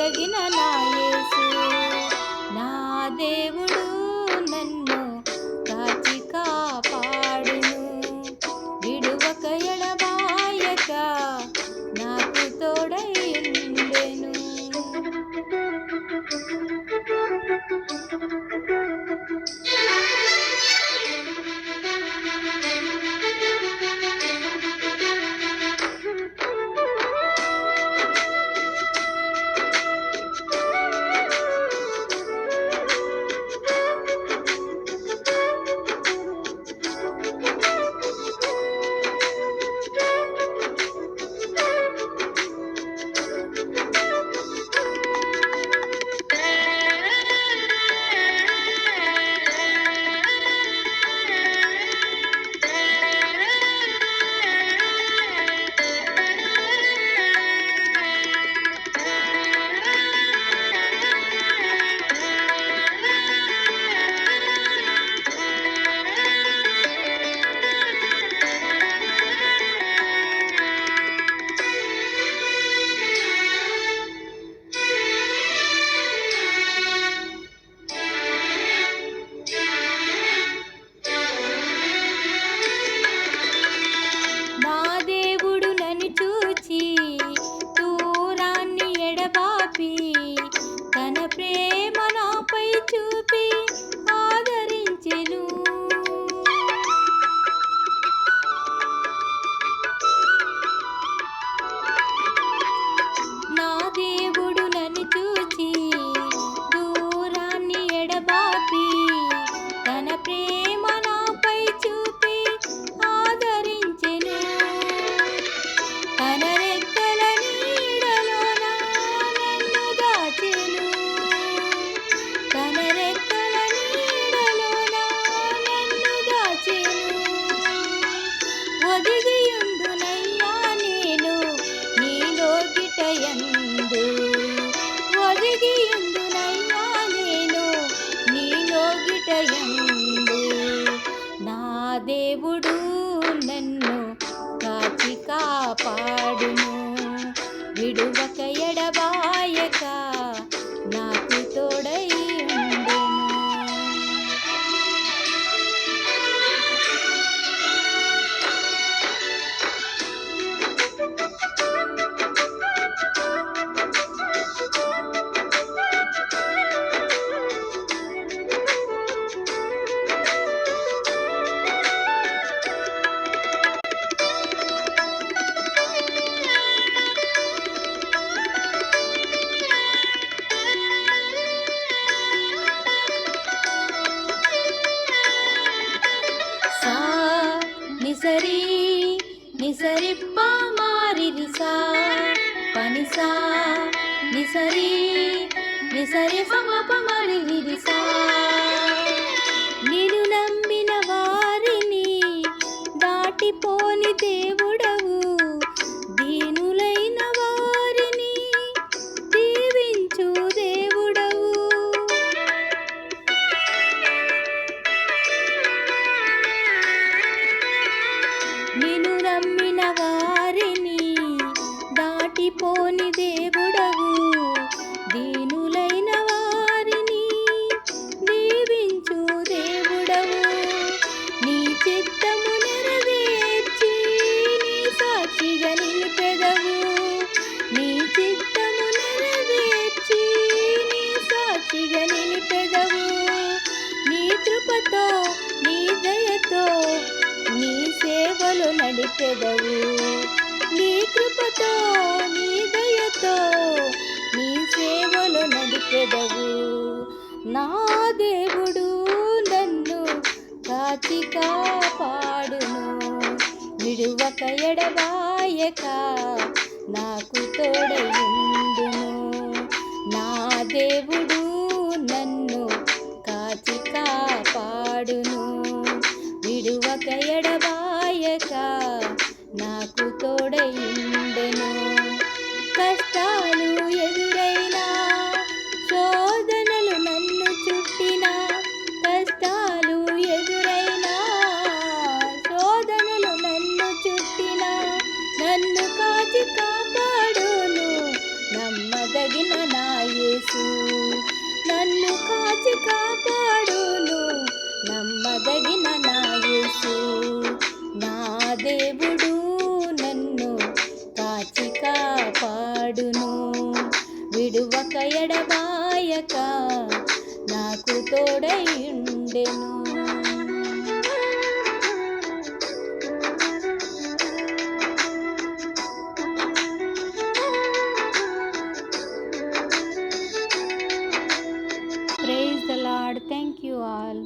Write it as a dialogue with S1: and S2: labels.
S1: తగిన నా యేసు. నా దేవుడు నన్ను కాచి కాపాడును, విడువక ఎడబాయక నాకు తోడై ఉండెను. నా దేవుడు నన్ను చూచి దూరాన్ని ఎడబాపి తన ప్రేమ నాపై చూపి ఆదరించెను. నా దేవుడు నన్ను చూచి దూరాన్ని ఎడబాపి తన ప్రేమ నాపై చూపి ఆదరించెను. తన రెక్కల నీడలోన నన్ను దాచెను, తన రెక్కల నీడలోన నన్ను దాచెను. ఒదిగియుందునయ్యా నేను నీలో గిటయందు, ఒదిగియుందునయ్యా నేను నీలో గిటయందు. నా దేవుడు నన్ను కాచి కాపాడును, విడువక ఎడబాయక నాకు తోడై ఉండెను. సా నిసరి నిసరిప్ప మారిరిసా పనిసా నిసరి నిసరి సమప మరిరిసా. నిన్ను నమ్మిన వారిని దాటిపోని దేవుడవు, దీనులైన వారిని దీవించు దేవుడవు. నిన్ను నమ్మిన వారిని దాటిపోని దేవుడవు, దీనులైన వారిని దీవించు దేవుడవు. నీ చిత్తము నెరవేర్చి నీ సాక్షిగా నిలిపెదవు, నీ చిత్తము నెరవేర్చి నీ సాక్షిగా నిలిపెదవు. నీ కృపతో నీ దయతో నీ సేవలు నడిపెదవు, నీ కృపతో నీ దయతో నీ సేవలు నడిపెదవు. నా దేవుడు నన్ను కాచి కాపాడును, విడువక ఎడబాయక నాకు తోడై ఉండును. నా దేవుడు నన్ను కాచి కాపాడును, విడువక ఎడబాయక నాకు విడువక ఎడబాయక నాకు తోడయుండెను. Praise the Lord. Thank you all.